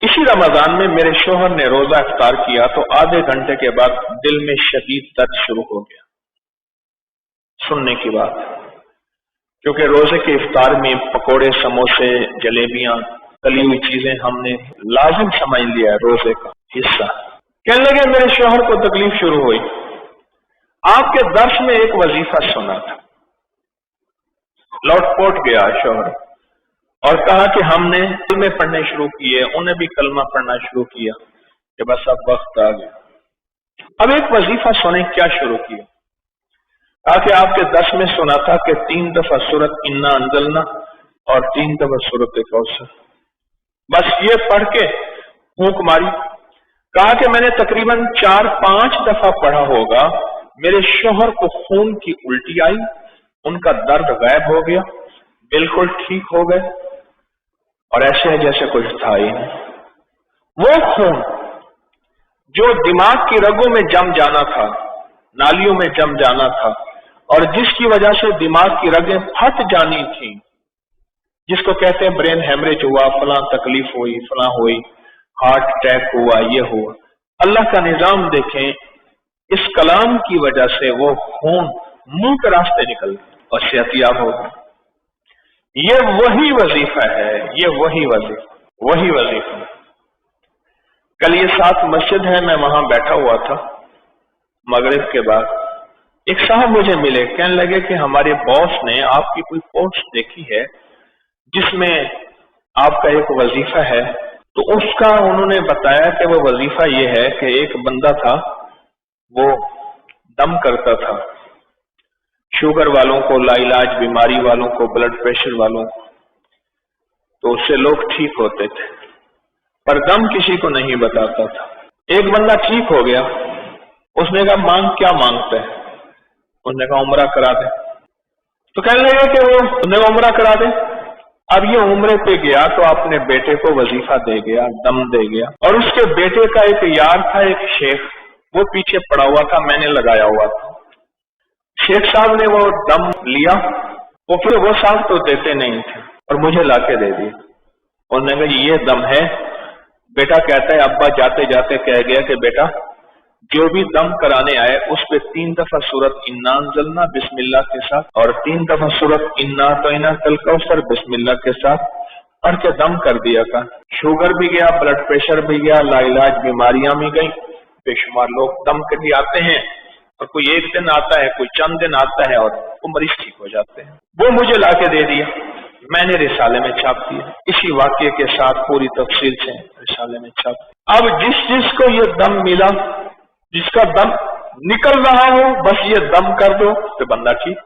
اسی رمضان میں میرے شوہر نے روزہ افطار کیا تو آدھے گھنٹے کے بعد دل میں شدید درد شروع ہو گیا سننے کی بات، کیونکہ روزے کے افطار میں پکوڑے، سموسے، جلیبیاں، تلی ہوئی چیزیں ہم نے لازم سمجھ لیا ہے روزے کا حصہ۔ کہنے لگے میرے شوہر کو تکلیف شروع ہوئی، آپ کے درس میں ایک وظیفہ سنا تھا۔ لوٹ پوٹ گیا شوہر اور کہا کہ ہم نے کلمے پڑھنے شروع کیے، انہیں بھی کلمہ پڑھنا شروع کیا کہ بس اب وقت آ گیا، اب ایک وظیفہ سنیں۔ کیا شروع کیا؟ کہا کہ آپ کے درس میں سنا تھا کہ 3 دفعہ سورۃ انا انزلنا اور 3 دفعہ سورۃ کوثر، بس یہ پڑھ کے پھونک ماری۔ کہا کہ میں نے تقریباً 4-5 دفعہ پڑھا ہوگا، میرے شوہر کو خون کی الٹی آئی، ان کا درد غائب ہو گیا، بالکل ٹھیک ہو گئے، اور ایسے ہے جیسے کچھ تھا ہی نہیں۔ وہ خون جو دماغ کی رگوں میں جم جانا تھا، نالیوں میں جم جانا تھا، اور جس کی وجہ سے دماغ کی رگیں پھٹ جانی تھیں، جس کو کہتے ہیں برین ہیمریج ہوا، فلاں تکلیف ہوئی، فلاں ہوئی، ہارٹ اٹیک ہوا، یہ ہوا، اللہ کا نظام دیکھیں، اس کلام کی وجہ سے وہ خون منہ کے راستے نکل اور صحت یاب ہوگا۔ یہ وہی وظیفہ ہے، یہ وہی وظیفہ۔ کل یہ 7 مسجد ہے، میں وہاں بیٹھا ہوا تھا مغرب کے بعد، ایک صاحب مجھے ملے، کہنے لگے کہ ہمارے باس نے آپ کی کوئی پوسٹ دیکھی ہے جس میں آپ کا ایک وظیفہ ہے، تو اس کا انہوں نے بتایا کہ وہ وظیفہ یہ ہے کہ ایک بندہ تھا، وہ دم کرتا تھا شوگر والوں کو، لا علاج بیماری والوں کو، بلڈ پریشر والوں کو، تو اس سے لوگ ٹھیک ہوتے تھے، پر دم کسی کو نہیں بتاتا تھا۔ ایک بندہ ٹھیک ہو گیا، اس نے کہا مانگ کیا مانگتا ہے؟ اس نے کہا عمرہ کرا دے۔ تو کہنے لگے کہ وہ عمرہ کرا دے۔ اب یہ عمرے پہ گیا تو اپنے بیٹے کو وظیفہ دے گیا، دم دے گیا، اور اس کے بیٹے کا ایک یار تھا، ایک شیخ، وہ پیچھے پڑا ہوا تھا، میں نے لگایا ہوا تھا۔ شیخ صاحب نے وہ دم لیا، وہ پھر وہ صاحب تو دیتے نہیں تھے اور مجھے لا کے دے دیا۔ انہوں نے کہا یہ دم ہے۔ بیٹا کہتا ہے ابا جاتے جاتے کہہ گیا کہ بیٹا جو بھی دم کرانے آئے اس پہ 3 دفعہ سورۃ انا انزلنا بسم اللہ کے ساتھ اور 3 دفعہ سورۃ انا اعطیناک الکوثر بسم اللہ کے ساتھ پڑھ کے دم کر دیا تھا۔ شوگر بھی گیا، بلڈ پریشر بھی گیا، لا علاج بیماریاں بھی گئی۔ بے شمار لوگ دم کے لیے آتے ہیں، اور کوئی ایک دن آتا ہے، کوئی چند دن آتا ہے، اور وہ مریض ٹھیک ہو جاتے ہیں۔ وہ مجھے لا کے دے دیا، میں نے رسالے میں چھاپ دیا، اسی واقعے کے ساتھ پوری تفصیل سے رسالے میں چھاپ دیا۔ اب جس کو یہ دم ملا، جس کا دم نکل رہا ہو، بس یہ دم کر دو تو بندہ ٹھیک۔